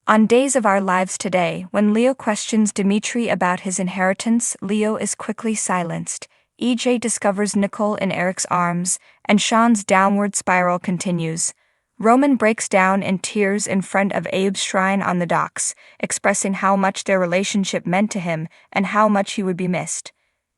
On Days of Our Lives Today, when Leo questions Dimitri about his inheritance, Leo is quickly silenced. EJ discovers Nicole in Eric's arms, and Sean's downward spiral continues. Roman breaks down in tears in front of Abe's shrine on the docks, expressing how much their relationship meant to him and how much he would be missed.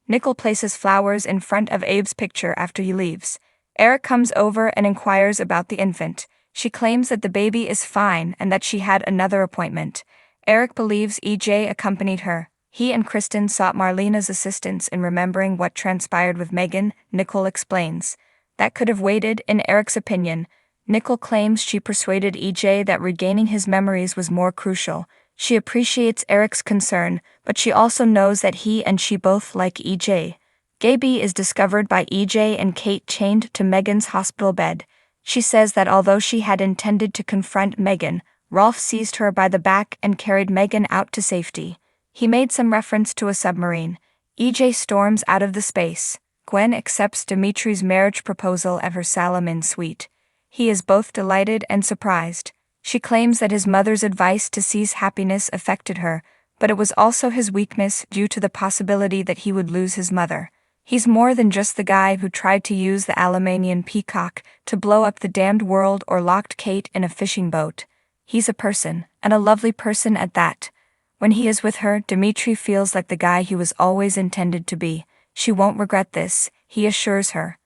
Nicole places flowers in front of Abe's picture after he leaves. Eric comes over and inquires about the infant. She claims that the baby is fine and that she had another appointment. Eric believes EJ accompanied her. He and Kristen sought Marlena's assistance in remembering what transpired with Megan, Nicole explains. That could have waited, in Eric's opinion. Nicole claims she persuaded EJ that regaining his memories was more crucial. She appreciates Eric's concern, but she also knows that he and she both like EJ. Gaby is discovered by EJ and Kate chained to Megan's hospital bed. She says that although she had intended to confront Megan, Rolf seized her by the back and carried Megan out to safety. He made some reference to a submarine. EJ storms out of the space. Gwen accepts Dimitri's marriage proposal at her Salamin suite. He is both delighted and surprised. She claims that his mother's advice to seize happiness affected her, but it was also his weakness due to the possibility that he would lose his mother. He's more than just the guy who tried to use the Alemanian peacock to blow up the damned world or locked Kate in a fishing boat. He's a person, and a lovely person at that. When he is with her, Dimitri feels like the guy he was always intended to be. She won't regret this, he assures her.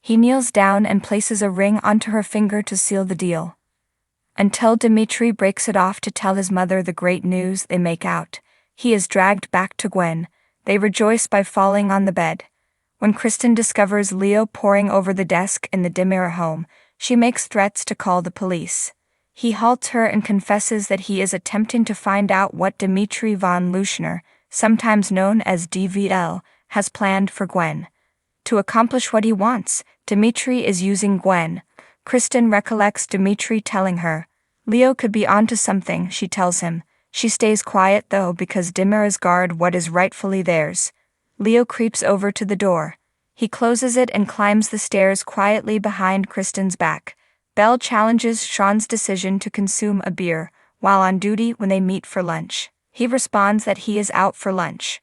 He kneels down and places a ring onto her finger to seal the deal. Until Dimitri breaks it off to tell his mother the great news, they make out. He is dragged back to Gwen. They rejoice by falling on the bed. When Kristen discovers Leo poring over the desk in the Dimitri home, she makes threats to call the police. He halts her and confesses that he is attempting to find out what Dimitri von Leuschner, sometimes known as DVL, has planned for Gwen. To accomplish what he wants, Dimitri is using Gwen. Kristen recollects Dimitri telling her. Leo could be onto something, she tells him. She stays quiet though because Dimitri's guard what is rightfully theirs. Leo creeps over to the door. He closes it and climbs the stairs quietly behind Kristen's back. Belle challenges Sean's decision to consume a beer while on duty when they meet for lunch. He responds that he is out for lunch.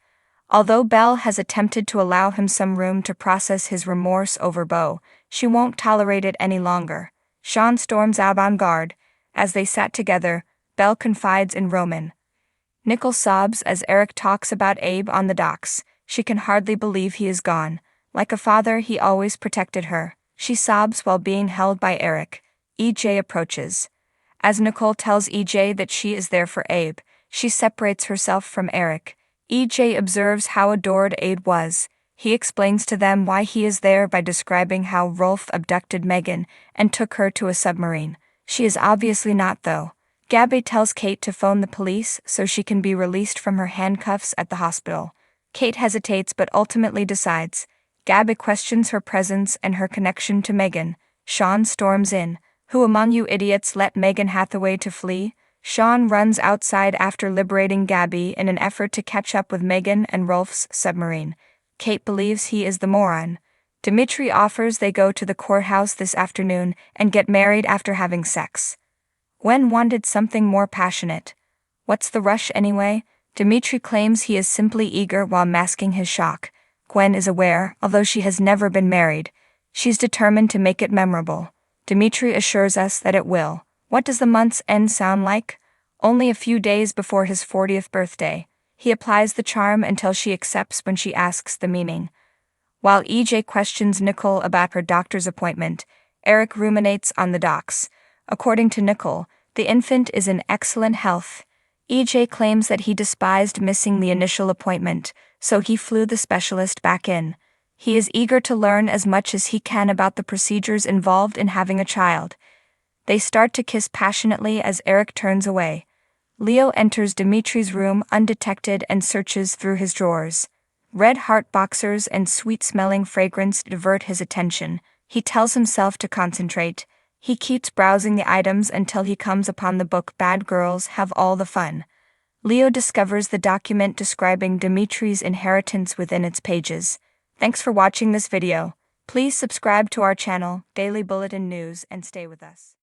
Although Belle has attempted to allow him some room to process his remorse over Beau, she won't tolerate it any longer. Sean storms out on guard. As they sat together, Belle confides in Roman. Nicole sobs as Eric talks about Abe on the docks. She can hardly believe he is gone. Like a father, he always protected her. She sobs while being held by Eric. EJ approaches. As Nicole tells EJ that she is there for Abe, she separates herself from Eric. EJ observes how adored Abe was. He explains to them why he is there by describing how Rolf abducted Megan and took her to a submarine. She is obviously not though. Gaby tells Kate to phone the police so she can be released from her handcuffs at the hospital. Kate hesitates but ultimately decides. Gaby questions her presence and her connection to Megan. Sean storms in. Who among you idiots let Megan Hathaway to flee? Sean runs outside after liberating Gaby in an effort to catch up with Megan and Rolf's submarine. Kate believes he is the moron. Dimitri offers they go to the courthouse this afternoon and get married after having sex. Gwen wanted something more passionate. What's the rush anyway? Dimitri claims he is simply eager while masking his shock. Gwen is aware, although she has never been married. She's determined to make it memorable. Dimitri assures us that it will. What does the month's end sound like? Only a few days before his 40th birthday. He applies the charm until she accepts when she asks the meaning. While EJ questions Nicole about her doctor's appointment, Eric ruminates on the docks. According to Nicole, the infant is in excellent health. EJ claims that he despised missing the initial appointment, so he flew the specialist back in. He is eager to learn as much as he can about the procedures involved in having a child. They start to kiss passionately as Eric turns away. Leo enters Dimitri's room undetected and searches through his drawers. Red heart boxers and sweet-smelling fragrance divert his attention. He tells himself to concentrate. He keeps browsing the items until he comes upon the book Bad Girls Have All the Fun. Leo discovers the document describing Dimitri's inheritance within its pages. Thanks for watching this video. Please subscribe to our channel, Daily Bulletin News, and stay with us.